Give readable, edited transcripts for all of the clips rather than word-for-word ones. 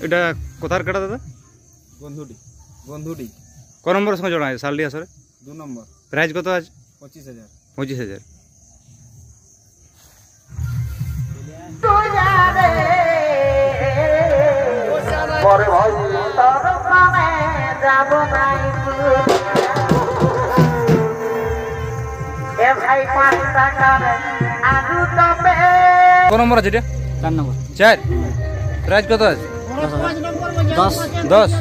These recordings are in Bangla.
এটা কোথার কাটা দাদা? গন্ধুটি গন্ধুটি। ক নম্বরের সঙ্গে জড়া আছে শালডি আসরে? 2 নম্বর। প্রাইস কত আছে? 25,000। 25,000। ক নম্বর আছে এটা? 4 নম্বর। 4। প্রাইস কত আছে? 10। 10।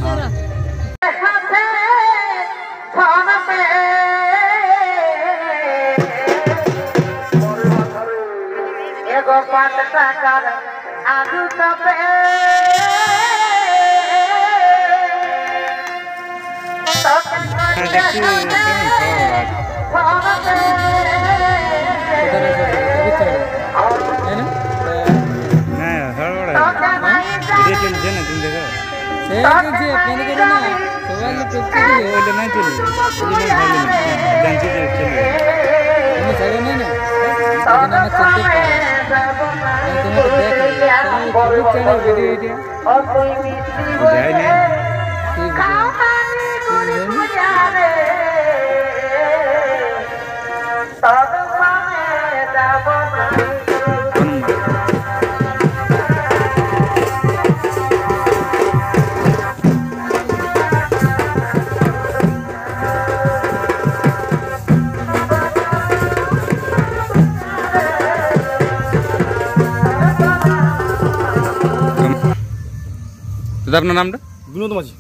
দাদা আপনার নামটা? বিনোদ মাঝি।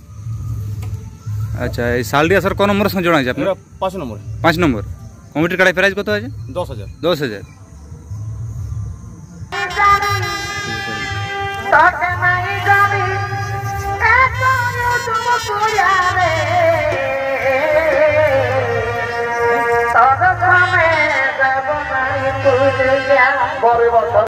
আচ্ছা, এই শালডি আসর ক নম্বরের সঙ্গে জড়া আছে আপনার? 5 নম্বর। 5 নম্বর। কমিটির কাড়াই প্রাইস কত আছে? 10,000। 10,000।